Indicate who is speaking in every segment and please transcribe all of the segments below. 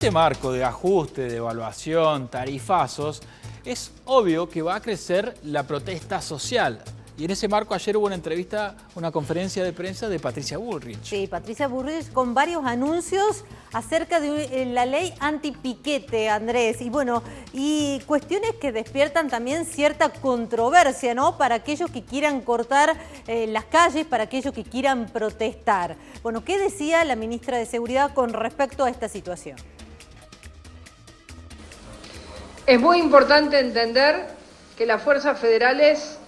Speaker 1: Este marco de ajuste, de evaluación, tarifazos, es obvio que va a crecer la protesta social. Y en ese marco ayer hubo una entrevista, una conferencia de prensa de Patricia Bullrich.
Speaker 2: Sí, Patricia Bullrich con varios anuncios acerca de la ley antipiquete, Andrés. Y bueno, y cuestiones que despiertan también cierta controversia, ¿no? Para aquellos que quieran cortar las calles, para aquellos que quieran protestar. Bueno, ¿qué decía la ministra de Seguridad con respecto a esta situación?
Speaker 3: Es muy importante entender que las fuerzas federales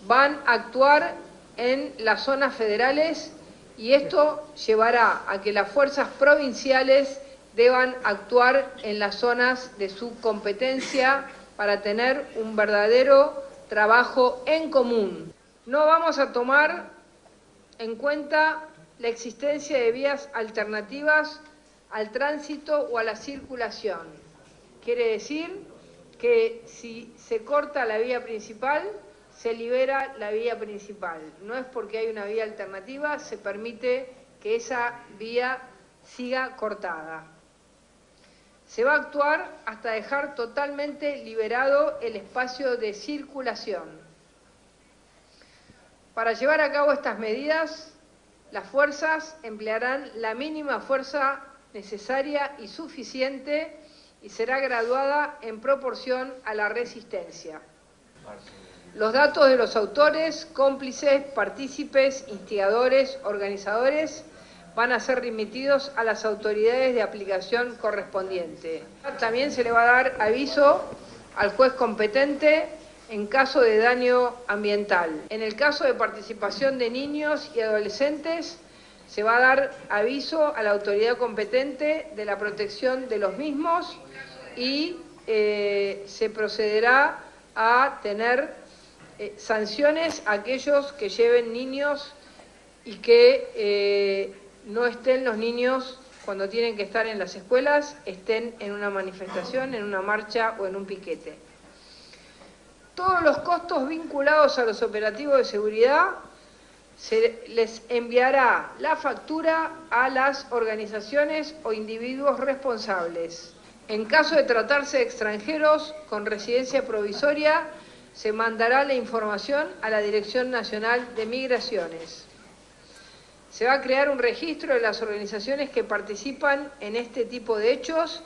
Speaker 3: van a actuar en las zonas federales y esto llevará a que las fuerzas provinciales deban actuar en las zonas de su competencia para tener un verdadero trabajo en común. No vamos a tomar en cuenta la existencia de vías alternativas al tránsito o a la circulación. Quiere decir que si se corta la vía principal, se libera la vía principal. No es porque hay una vía alternativa, se permite que esa vía siga cortada. Se va a actuar hasta dejar totalmente liberado el espacio de circulación. Para llevar a cabo estas medidas, las fuerzas emplearán la mínima fuerza necesaria y suficiente y será graduada en proporción a la resistencia. Los datos de los autores, cómplices, partícipes, instigadores, organizadores van a ser remitidos a las autoridades de aplicación correspondiente. También se le va a dar aviso al juez competente en caso de daño ambiental. En el caso de participación de niños y adolescentes, se va a dar aviso a la autoridad competente de la protección de los mismos y se procederá a tener sanciones a aquellos que lleven niños y que no estén los niños cuando tienen que estar en las escuelas, estén en una manifestación, en una marcha o en un piquete. Todos los costos vinculados a los operativos de seguridad se les enviará la factura a las organizaciones o individuos responsables. En caso de tratarse de extranjeros con residencia provisoria, se mandará la información a la Dirección Nacional de Migraciones. Se va a crear un registro de las organizaciones que participan en este tipo de hechos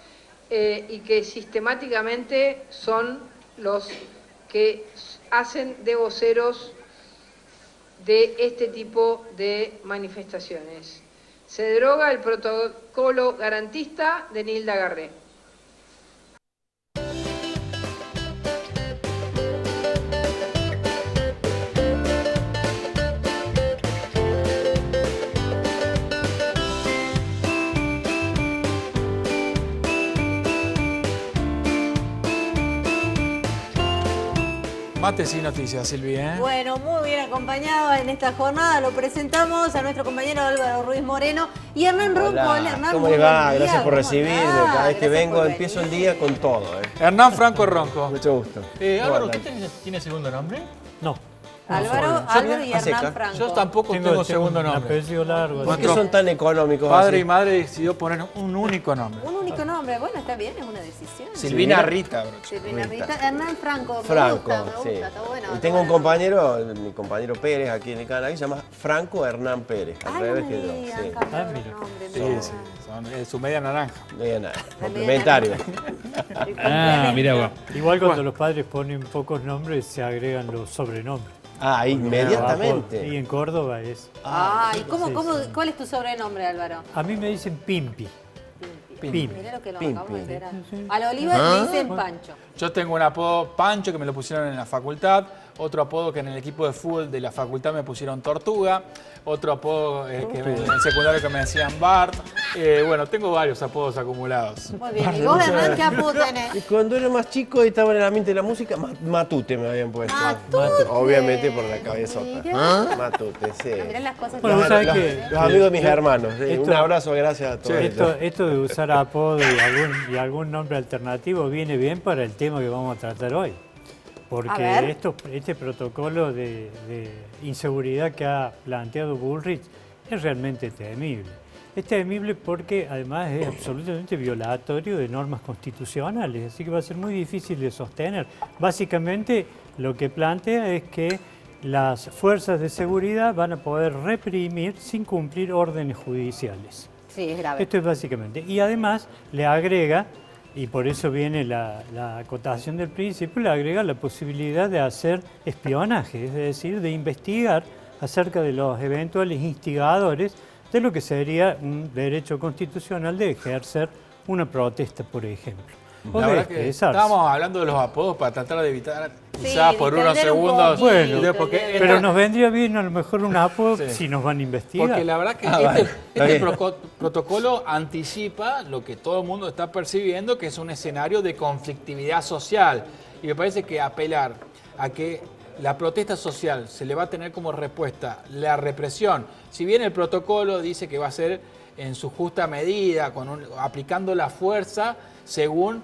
Speaker 3: y que sistemáticamente son los que hacen de voceros de este tipo de manifestaciones. Se deroga el protocolo garantista de Nilda Garré.
Speaker 1: Mates y noticias, Silvia, ¿eh?
Speaker 2: Bueno, muy bien acompañado en esta jornada. Lo presentamos a nuestro compañero Álvaro Ruiz Moreno y Hernán Ronco. Hola, Hernán,
Speaker 4: ¿cómo le va?
Speaker 2: buen día.
Speaker 4: Gracias por recibirme. Cada vez que vengo
Speaker 2: por
Speaker 4: empiezo el
Speaker 2: venir.
Speaker 4: día con todo.
Speaker 1: Hernán Franco Ronco.
Speaker 4: Mucho gusto.
Speaker 1: Álvaro,
Speaker 4: Hola.
Speaker 1: ¿usted tiene segundo nombre?
Speaker 5: No.
Speaker 2: Álvaro y
Speaker 4: a
Speaker 2: Hernán
Speaker 4: seca.
Speaker 2: Franco.
Speaker 1: Yo tampoco tengo segundo
Speaker 5: un
Speaker 1: nombre.
Speaker 5: apellido largo.
Speaker 4: ¿Por
Speaker 5: así.
Speaker 4: qué son tan económicos
Speaker 1: Padre
Speaker 4: así?
Speaker 1: y madre decidió poner un único nombre.
Speaker 2: Un único nombre. Bueno, está bien, es una decisión.
Speaker 1: Silvina Rita, bro.
Speaker 2: Silvina Rita. Hernán Franco.
Speaker 4: Franco,
Speaker 2: me gusta,
Speaker 4: sí.
Speaker 2: está bueno.
Speaker 4: Y tengo un compañero, mi compañero Pérez, aquí en el canal, que se llama Franco Hernán Pérez. Al revés que yo. Sí.
Speaker 5: mira.
Speaker 1: Sí, son su media naranja.
Speaker 4: Bien, nada, complementario.
Speaker 5: Mira, bueno. Igual cuando los padres ponen pocos nombres, se agregan los sobrenombres.
Speaker 4: Ah, inmediatamente.
Speaker 5: Y en Córdoba es.
Speaker 2: ¿Y cuál es tu sobrenombre, Álvaro?
Speaker 5: A mí me dicen Pimpi. Pimpi.
Speaker 2: Mirá lo que lo
Speaker 4: Pimpi.
Speaker 2: acabamos de enterar. A la Oliva le dicen Pancho.
Speaker 1: Yo tengo un apodo Pancho que me lo pusieron en la facultad, otro apodo que en el equipo de fútbol de la facultad me pusieron Tortuga, otro apodo que en el secundario que me decían Bart. Bueno, tengo varios apodos acumulados.
Speaker 2: Muy bien. ¿Y vos, Hernán, qué apodo tenés?
Speaker 4: Y cuando era más chico y estaba en el ambiente de la música, Matute me habían puesto.
Speaker 2: Matute.
Speaker 4: Obviamente por la cabezota.
Speaker 2: Mirá.
Speaker 4: Matute, sí.
Speaker 2: Mirá las cosas
Speaker 5: Bueno,
Speaker 2: que...
Speaker 5: vos sabés
Speaker 4: Los-
Speaker 5: que-
Speaker 4: los amigos de mis hermanos. Sí,
Speaker 5: esto-
Speaker 4: un abrazo, gracias a todos.
Speaker 5: Esto de usar apodo y algún nombre alternativo viene bien para el tema que vamos a tratar hoy.
Speaker 2: A
Speaker 5: Porque
Speaker 2: ver.
Speaker 5: este protocolo de inseguridad que ha planteado Bullrich es realmente temible. Es temible porque además es absolutamente violatorio de normas constitucionales, así que va a ser muy difícil de sostener. Básicamente lo que plantea es que las fuerzas de seguridad van a poder reprimir sin cumplir órdenes judiciales.
Speaker 2: Sí, es grave.
Speaker 5: Esto es básicamente. Y además le agrega, y por eso viene la acotación del principio, le agrega la posibilidad de hacer espionaje, es decir, de investigar acerca de los eventuales instigadores de lo que sería un derecho constitucional de ejercer una protesta, por ejemplo. O
Speaker 1: La
Speaker 5: de
Speaker 1: verdad que
Speaker 5: expresarse.
Speaker 1: estábamos hablando de los apodos para tratar de evitar,
Speaker 2: Sí,
Speaker 1: quizás por unos
Speaker 2: distender un
Speaker 1: segundos.
Speaker 2: poquito,
Speaker 5: Bueno,
Speaker 1: porque
Speaker 5: Pero nos vendría bien a lo mejor un apodo
Speaker 1: Sí.
Speaker 5: si nos van a investigar.
Speaker 1: Porque la verdad que
Speaker 4: vale, está bien.
Speaker 1: protocolo anticipa lo que todo el mundo está percibiendo, que es un escenario de conflictividad social. Y me parece que apelar a que la protesta social se le va a tener como respuesta la represión, si bien el protocolo dice que va a ser en su justa medida, aplicando la fuerza según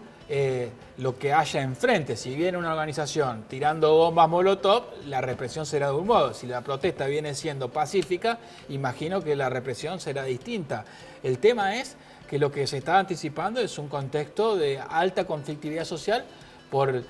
Speaker 1: lo que haya enfrente. Si viene una organización tirando bombas molotov, la represión será de un modo. Si la protesta viene siendo pacífica, imagino que la represión será distinta. El tema es que lo que se está anticipando es un contexto de alta conflictividad social por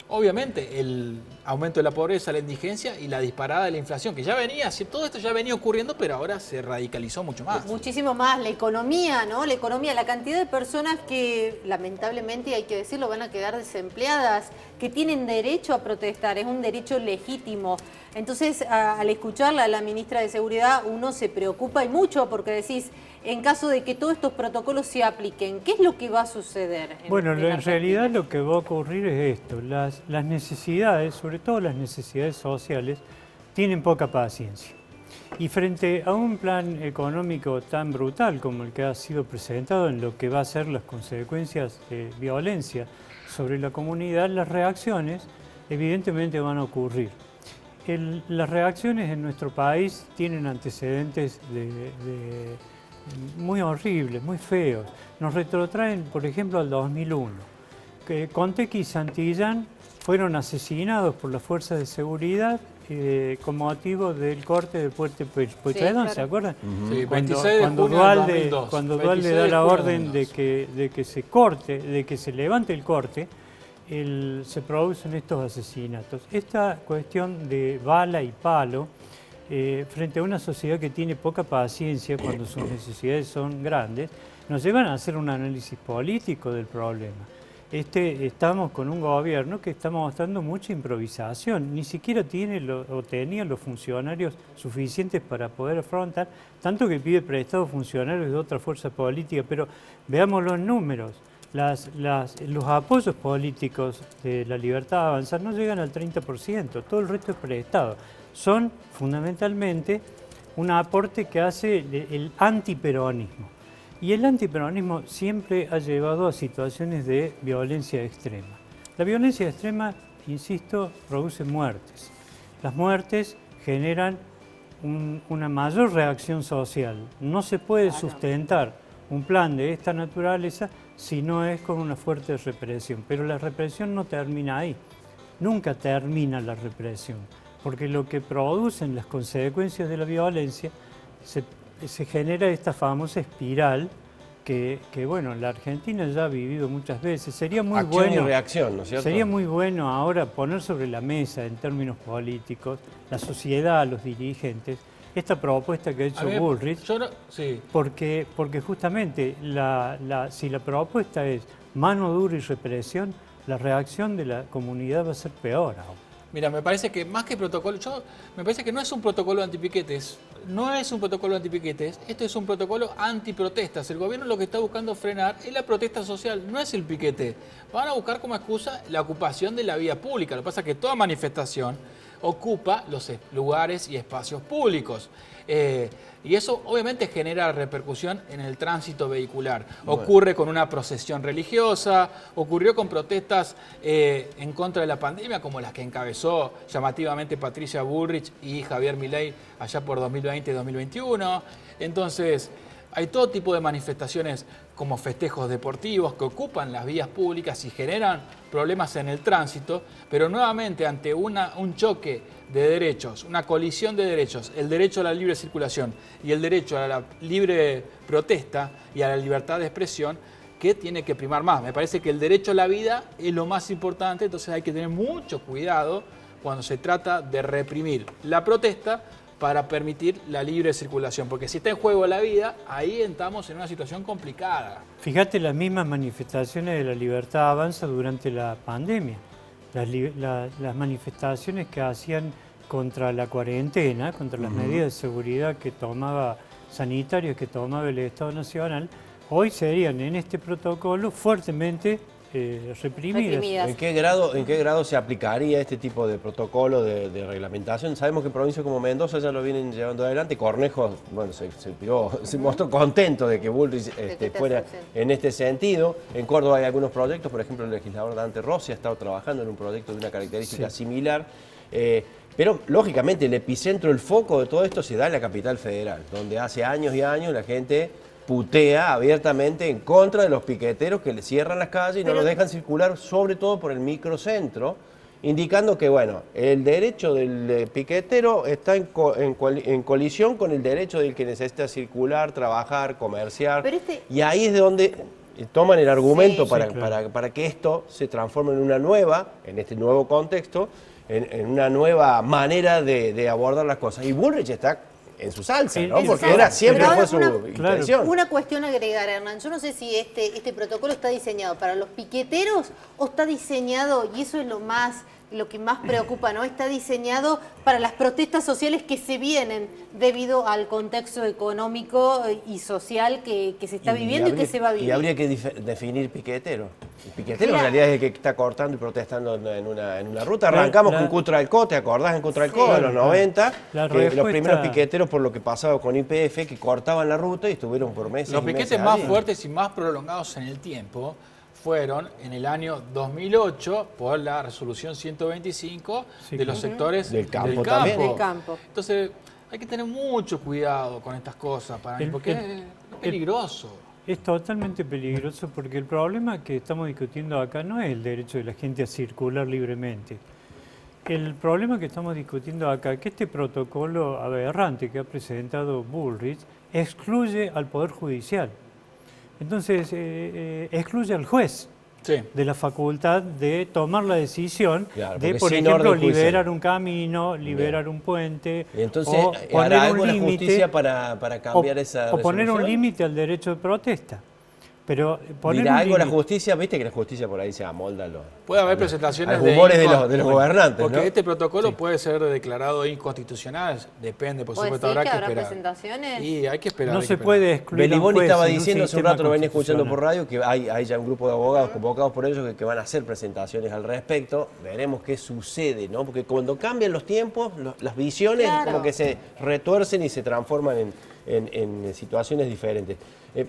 Speaker 1: obviamente el aumento de la pobreza, la indigencia y la disparada de la inflación, que ya venía, todo esto ya venía ocurriendo, pero ahora se radicalizó mucho más.
Speaker 2: Muchísimo más. La economía, ¿no? La economía, la cantidad de personas que lamentablemente, hay que decirlo, van a quedar desempleadas, que tienen derecho a protestar, es un derecho legítimo. Entonces, al escucharla a la ministra de Seguridad, uno se preocupa y mucho porque decís, en caso de que todos estos protocolos se apliquen, ¿qué es lo que va a suceder?
Speaker 5: Bueno, en
Speaker 2: Argentina?
Speaker 5: realidad lo que va a ocurrir es esto. Las necesidades, sobre todo las necesidades sociales, tienen poca paciencia. Y frente a un plan económico tan brutal como el que ha sido presentado en lo que va a ser las consecuencias de violencia sobre la comunidad, las reacciones evidentemente van a ocurrir. Las reacciones en nuestro país tienen antecedentes muy horribles, muy feos. Nos retrotraen, por ejemplo, al 2001, que Conteki y Santillán fueron asesinados por las fuerzas de seguridad con motivo del corte del puente Pueyrredón,
Speaker 2: claro.
Speaker 5: ¿se acuerdan?
Speaker 1: Sí,
Speaker 5: Cuando
Speaker 1: 26 de junio del 2002.
Speaker 5: cuando
Speaker 1: 26
Speaker 5: Dualde
Speaker 1: de
Speaker 5: da la
Speaker 1: junio
Speaker 5: orden
Speaker 1: del 2002.
Speaker 5: de que se corte, de que se levante el corte, se producen estos asesinatos. Esta cuestión de bala y palo, frente a una sociedad que tiene poca paciencia cuando sus necesidades son grandes, nos llevan a hacer un análisis político del problema. Estamos con un gobierno que está mostrando mucha improvisación, ni siquiera tenía los funcionarios suficientes para poder afrontar, tanto que pide prestados funcionarios de otra fuerza política, pero veamos los números. Los apoyos políticos de la libertad de avanzar no llegan al 30%, todo el resto es prestado. Son fundamentalmente un aporte que hace el antiperonismo. Y el antiperonismo siempre ha llevado a situaciones de violencia extrema. La violencia extrema, insisto, produce muertes. Las muertes generan una mayor reacción social. No se puede sustentar un plan de esta naturaleza si no es con una fuerte represión. Pero la represión no termina ahí. Nunca termina la represión. Porque lo que producen las consecuencias de la violencia se genera esta famosa espiral que bueno, la Argentina ya ha vivido muchas veces. Sería muy
Speaker 4: Acción
Speaker 5: bueno,
Speaker 4: y reacción, ¿no es cierto?
Speaker 5: sería muy bueno ahora poner sobre la mesa en términos políticos, la sociedad, los dirigentes, esta propuesta que ha hecho Bullrich,
Speaker 1: Sí.
Speaker 5: porque justamente si la propuesta es mano dura y represión, la reacción de la comunidad va a ser peor aún.
Speaker 1: Mira, me parece que más que protocolo, me parece que no es un protocolo antipiquetes, esto es un protocolo antiprotestas. El gobierno lo que está buscando frenar es la protesta social, no es el piquete. Van a buscar como excusa la ocupación de la vía pública. Lo que pasa es que toda manifestación ocupa los lugares y espacios públicos. Y eso obviamente genera repercusión en el tránsito vehicular. Ocurre con una procesión religiosa, ocurrió con protestas en contra de la pandemia, como las que encabezó llamativamente Patricia Bullrich y Javier Milei allá por 2020 y 2021. Entonces, hay todo tipo de manifestaciones como festejos deportivos que ocupan las vías públicas y generan problemas en el tránsito, pero nuevamente ante un choque de derechos, una colisión de derechos, el derecho a la libre circulación y el derecho a la libre protesta y a la libertad de expresión, ¿qué tiene que primar más? Me parece que el derecho a la vida es lo más importante, entonces hay que tener mucho cuidado cuando se trata de reprimir la protesta para permitir la libre circulación, porque si está en juego la vida, ahí estamos en una situación complicada.
Speaker 5: Fíjate, las mismas manifestaciones de la libertad avanza durante la pandemia. Las manifestaciones que hacían contra la cuarentena, contra las medidas de seguridad sanitarias que tomaba el Estado Nacional, hoy serían en este protocolo fuertemente reprimidas.
Speaker 4: ¿En qué grado se aplicaría este tipo de protocolo de reglamentación? Sabemos que en provincias como Mendoza ya lo vienen llevando adelante. Cornejo, bueno, se mostró contento de que Bullrich fuera en este sentido. En Córdoba hay algunos proyectos, por ejemplo, el legislador Dante Rossi ha estado trabajando en un proyecto de una característica similar. Pero, lógicamente, el epicentro, el foco de todo esto se da en la capital federal, donde hace años y años la gente putea abiertamente en contra de los piqueteros que le cierran las calles y no los dejan circular, sobre todo por el microcentro, indicando que, bueno, el derecho del piquetero está en colisión con el derecho del que necesita circular, trabajar, comerciar. Y ahí es de donde toman el argumento para que esto se transforme en este nuevo contexto, en una nueva manera de abordar las cosas. Y Bullrich está en su salsa, ¿no? Porque siempre fue su intención.
Speaker 2: Una cuestión a agregar, Hernán. Yo no sé si este protocolo está diseñado para los piqueteros o está diseñado, y eso es lo que más preocupa, ¿no? Está diseñado para las protestas sociales que se vienen debido al contexto económico y social que se está viviendo y que se va a vivir.
Speaker 4: Y habría que definir piquetero. El piquetero en realidad es el que está cortando y protestando en una ruta. Arrancamos con Cutralcó, ¿te acordás en Cutralcó? En los 90, los primeros piqueteros por lo que pasaba con YPF, que cortaban la ruta y estuvieron por meses.
Speaker 1: Los piquetes más fuertes y más prolongados en el tiempo fueron en el año 2008 por la resolución 125 de los sectores del campo. Entonces hay que tener mucho cuidado con estas cosas porque es peligroso.
Speaker 5: Es totalmente peligroso porque el problema que estamos discutiendo acá no es el derecho de la gente a circular libremente. El problema que estamos discutiendo acá es que este protocolo aberrante que ha presentado Bullrich excluye al Poder Judicial. Entonces, excluye al juez de la facultad de tomar la decisión de, por ejemplo, liberar un camino, liberar un puente,
Speaker 4: entonces,
Speaker 5: o poner
Speaker 4: un límite justicia para cambiar esa resolución.
Speaker 5: O poner un límite al derecho de protesta. Pero
Speaker 4: dirá algo la justicia, viste que la justicia por ahí se amolda
Speaker 1: puede haber presentaciones
Speaker 4: de rumores de los gobernantes,
Speaker 1: porque
Speaker 4: ¿no?
Speaker 1: Este protocolo puede ser declarado inconstitucional, depende, por supuesto, habrá que esperar.
Speaker 2: Presentaciones?
Speaker 1: Y hay que esperar.
Speaker 5: No se puede excluir.
Speaker 4: Beliboni estaba diciendo hace un rato, lo venía escuchando por radio, que hay ya un grupo de abogados convocados por ellos que van a hacer presentaciones al respecto. Veremos qué sucede, ¿no? Porque cuando cambian los tiempos, las visiones como que se retuercen y se transforman en situaciones diferentes.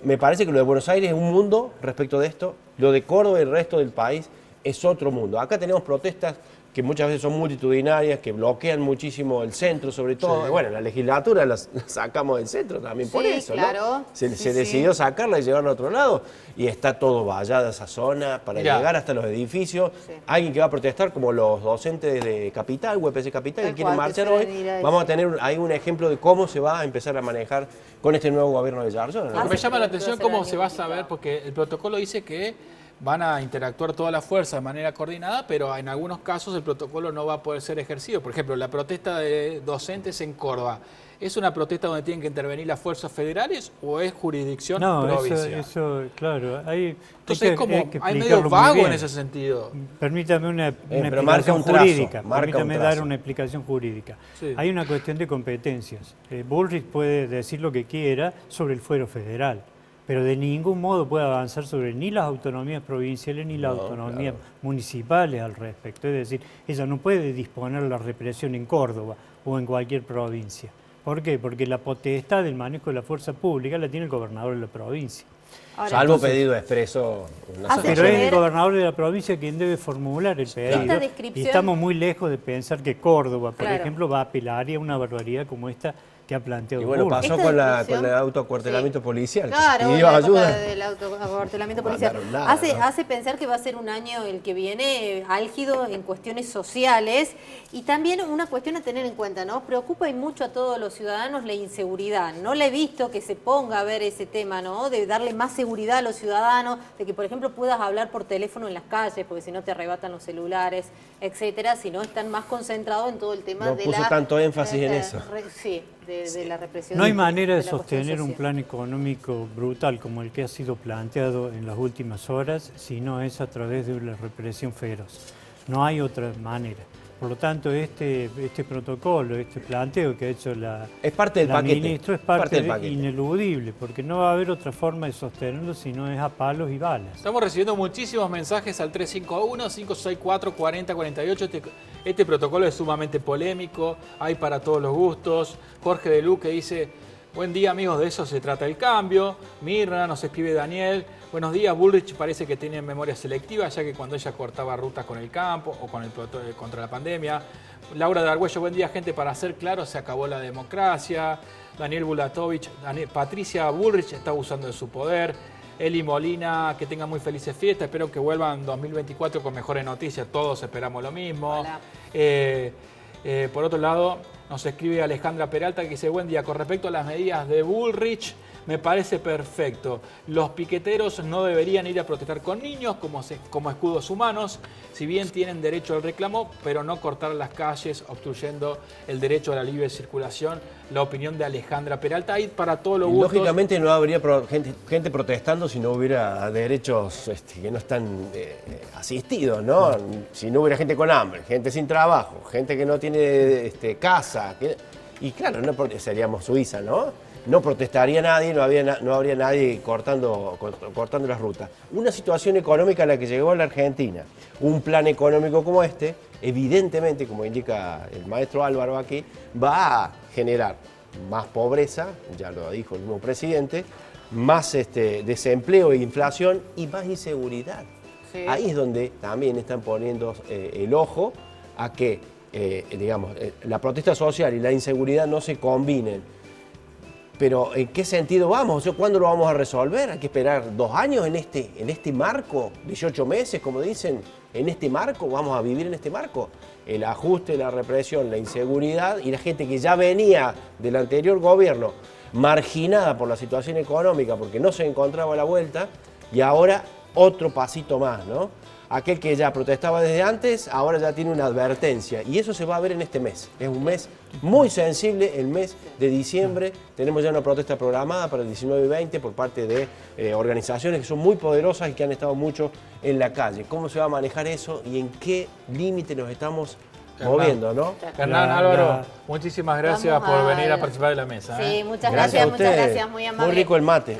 Speaker 4: Me parece que lo de Buenos Aires es un mundo respecto de esto, lo de Córdoba y el resto del país es otro mundo. Acá tenemos protestas que muchas veces son multitudinarias, que bloquean muchísimo el centro, sobre todo. Bueno, la legislatura la sacamos del centro también por eso,
Speaker 2: claro.
Speaker 4: ¿no? Se decidió sacarla y llevarla a otro lado, y está todo vallada esa zona para llegar hasta los edificios. Alguien que va a protestar, como los docentes de Capital, UPC Capital, que quieren marchar hoy, vamos a tener ahí un ejemplo de cómo se va a empezar a manejar con este nuevo gobierno de Yarlón, ¿no?
Speaker 1: Me llama la atención cómo se va a saber, porque el protocolo dice que van a interactuar todas las fuerzas de manera coordinada, pero en algunos casos el protocolo no va a poder ser ejercido. Por ejemplo, la protesta de docentes en Córdoba, ¿es una protesta donde tienen que intervenir las fuerzas federales o es jurisdicción provincial?
Speaker 5: Eso, claro.
Speaker 1: Entonces hay medio vago en ese sentido.
Speaker 5: Permítame una explicación jurídica. Permítame dar una explicación jurídica. Hay una cuestión de competencias. Bullrich puede decir lo que quiera sobre el fuero federal, pero de ningún modo puede avanzar sobre ni las autonomías provinciales ni las autonomías municipales al respecto. Es decir, ella no puede disponer la represión en Córdoba o en cualquier provincia. ¿Por qué? Porque la potestad del manejo de la fuerza pública la tiene el gobernador de la provincia.
Speaker 4: Ahora, salvo pedido expreso.
Speaker 5: Pero es el gobernador de la provincia quien debe formular el pedido. Y estamos muy lejos de pensar que Córdoba, por ejemplo, va a apelar a una barbaridad como esta que ha planteado
Speaker 4: Y bueno,
Speaker 5: Bullrich.
Speaker 4: pasó
Speaker 2: Esta
Speaker 4: con
Speaker 2: discusión-
Speaker 4: el autoacuartelamiento policial. que
Speaker 2: Claro,
Speaker 4: pidió
Speaker 2: la época
Speaker 4: ayuda.
Speaker 2: del autoacuartelamiento policial.
Speaker 4: Mandaron nada, ¿no?
Speaker 2: Hace pensar que va a ser un año el que viene álgido en cuestiones sociales y también una cuestión a tener en cuenta, ¿no? Preocupa y mucho a todos los ciudadanos la inseguridad. No le he visto que se ponga a ver ese tema, ¿no? De darle más seguridad a los ciudadanos, de que, por ejemplo, puedas hablar por teléfono en las calles, porque si no te arrebatan los celulares, etcétera, si no están más concentrados en todo el tema
Speaker 4: No
Speaker 2: de
Speaker 4: puso
Speaker 2: la...
Speaker 4: tanto énfasis en eso.
Speaker 2: Sí, de la represión.
Speaker 5: No hay manera de
Speaker 2: la cuestión
Speaker 5: sostener un
Speaker 2: social.
Speaker 5: plan económico brutal como el que ha sido planteado en las últimas horas si no es a través de una represión feroz. No hay otra manera. Por lo tanto, este protocolo, este planteo que ha hecho
Speaker 4: Es parte del
Speaker 5: la
Speaker 4: paquete.
Speaker 5: ministra es parte ineludible, porque no va a haber otra forma de sostenerlo si no es a palos y balas.
Speaker 1: Estamos recibiendo muchísimos mensajes al 351-564-4048. Este protocolo es sumamente polémico, hay para todos los gustos. Jorge de Luque dice, buen día amigos, de eso se trata el cambio. Mirna, nos escribe Daniel, buenos días, Bullrich parece que tiene memoria selectiva, ya que cuando ella cortaba rutas con el campo o con el contra la pandemia. Laura de Argüello, buen día gente, para ser claro, se acabó la democracia. Daniel Bulatovich, Patricia Bullrich está abusando de su poder. Eli Molina, que tengan muy felices fiestas, espero que vuelvan en 2024 con mejores noticias, todos esperamos lo mismo. Por otro lado, nos escribe Alejandra Peralta que dice, buen día, con respecto a las medidas de Bullrich, me parece perfecto. Los piqueteros no deberían ir a protestar con niños como escudos humanos, si bien tienen derecho al reclamo, pero no cortar las calles obstruyendo el derecho a la libre circulación. La opinión de Alejandra Peralta, hay para todos los gustos.
Speaker 4: Lógicamente no habría gente protestando si no hubiera derechos que no están asistidos, ¿no? Si no hubiera gente con hambre, gente sin trabajo, gente que no tiene casa. Y claro, no seríamos Suiza, ¿no? No protestaría nadie, no habría nadie cortando las rutas. Una situación económica a la que llegó la Argentina, un plan económico como este, evidentemente, como indica el maestro Álvaro aquí, va a generar más pobreza, ya lo dijo el mismo presidente, más desempleo e inflación y más inseguridad. Sí. Ahí es donde también están poniendo el ojo a que, la protesta social y la inseguridad no se combinen. Pero ¿en qué sentido vamos? ¿Cuándo lo vamos a resolver? ¿Hay que esperar 2 años en este marco? 18 meses, como dicen, en este marco, ¿vamos a vivir en este marco? El ajuste, la represión, la inseguridad y la gente que ya venía del anterior gobierno marginada por la situación económica porque no se encontraba a la vuelta y ahora otro pasito más, ¿no? Aquel que ya protestaba desde antes, ahora ya tiene una advertencia y eso se va a ver en este mes. Es un mes muy sensible, el mes de diciembre. Tenemos ya una protesta programada para el 19 y 20 por parte de organizaciones que son muy poderosas y que han estado mucho en la calle. ¿Cómo se va a manejar eso y en qué límite nos estamos moviendo, ¿no?
Speaker 1: Hernán, Álvaro, muchísimas gracias por venir a participar de la mesa.
Speaker 2: Sí, muchas gracias,
Speaker 4: a ustedes.
Speaker 2: muchas gracias, muy amable.
Speaker 4: Muy rico el mate.